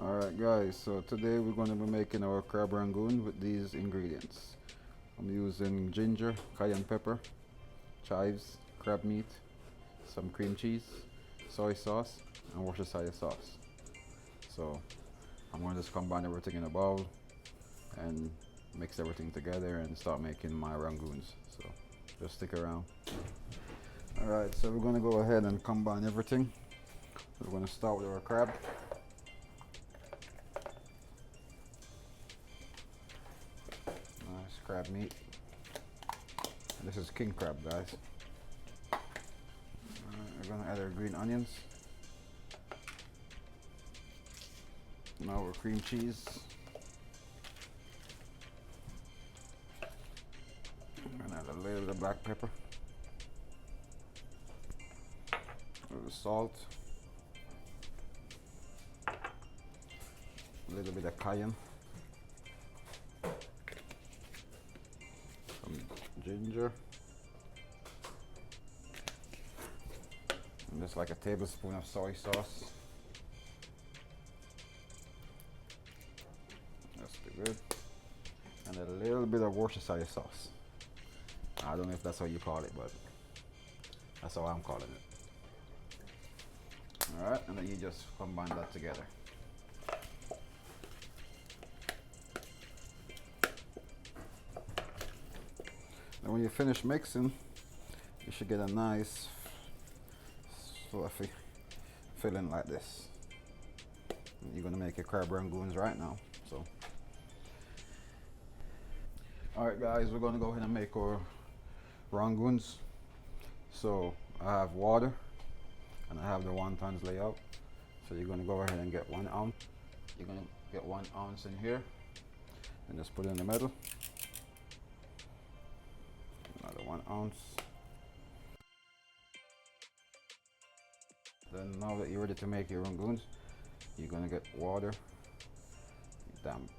Alright guys, so today we're going to be making our crab rangoon with these ingredients. I'm using ginger, cayenne pepper, chives, crab meat, some cream cheese, soy sauce, and Worcestershire sauce. So I'm going to just combine everything in a bowl and mix everything together and start making my rangoons. So just stick around. Alright, so we're going to go ahead and combine everything. We're going to start with our crab. Nice crab meat. This is king crab, guys. We're going to add our green onions. Now our cream cheese. I'm going to add a little bit of black pepper. A little salt. A little bit of cayenne. Some ginger. And just like a tablespoon of soy sauce. That's pretty good. And a little bit of Worcestershire sauce. I don't know if that's how you call it, but that's how I'm calling it. Alright, and then you just combine that together. And when you finish mixing, you should get a nice fluffy filling like this. And you're gonna make your crab rangoons right now. So, alright guys, we're gonna go ahead and make our rangoons. So I have water and I have the wontons layout. So you're gonna go ahead and get 1 ounce. You're gonna get 1 ounce in here and just put it in the middle. Another 1 ounce. Then now that you're ready to make your rangoons, you're gonna get water, damp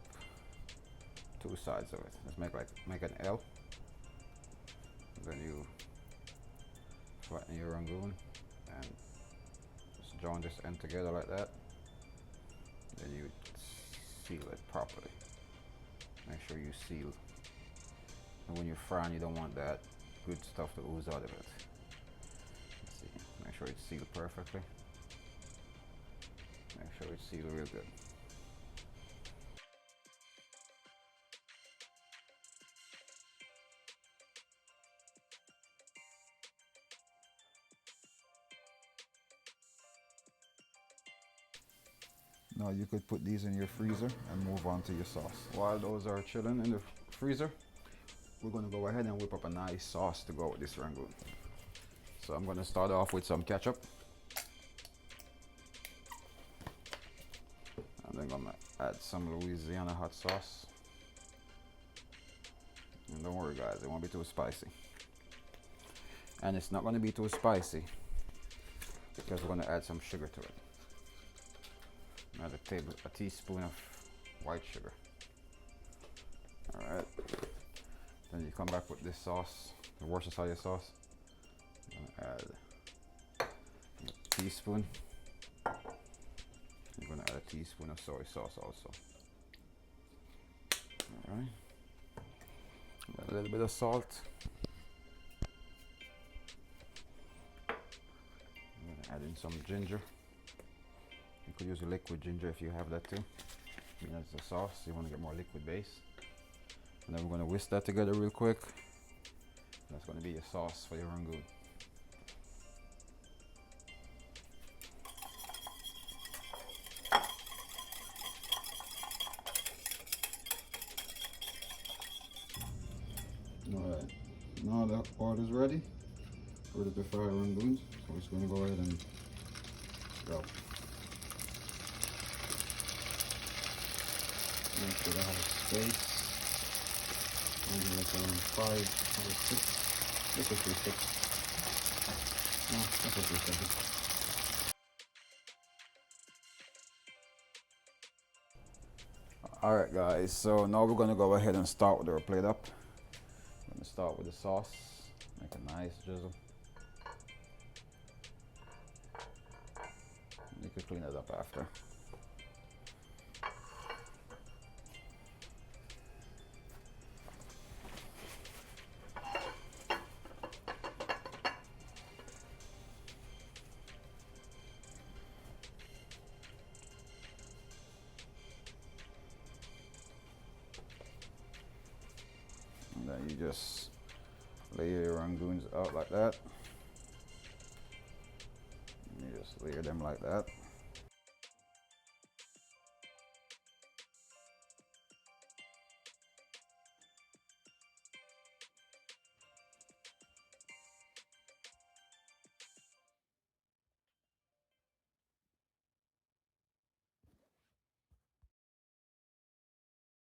2 sides of it. Let's make an L. Then you flatten your rangoon and just join this end together like that. Then you seal it properly. Make sure you seal. And when you fry, you don't want that good stuff to ooze out of it. Let's see. Make sure it's sealed perfectly. Make sure it's sealed real good. Now you could put these in your freezer and move on to your sauce. While those are chilling in the freezer, we're going to go ahead and whip up a nice sauce to go with this rangoon. So I'm going to start off with some ketchup. And then I'm going to add some Louisiana hot sauce. And don't worry guys, it won't be too spicy. And it's not going to be too spicy because we're going to add some sugar to it. Add a teaspoon of white sugar. Alright. Then you come back with this sauce, the Worcestershire sauce. You're gonna add a teaspoon. You're gonna add a teaspoon of soy sauce also. Alright. A little bit of salt. I'm gonna add in some ginger. You could use a liquid ginger if you have that too. I mean, that's the sauce, you want to get more liquid base. And then we're going to whisk that together real quick. That's going to be your sauce for your rangoon. Alright, now that water is ready to fry our rangoons. So we're just going to go ahead and drop. Make sure I have a space. Maybe like around 5 or 6. This will be 6. No, this will be 7. Alright guys, so now we're going to go ahead and start with our plate up. I'm going to start with the sauce. Make a nice drizzle. You can clean it up after. Then you just layer your rangoons out like that. You just layer them like that.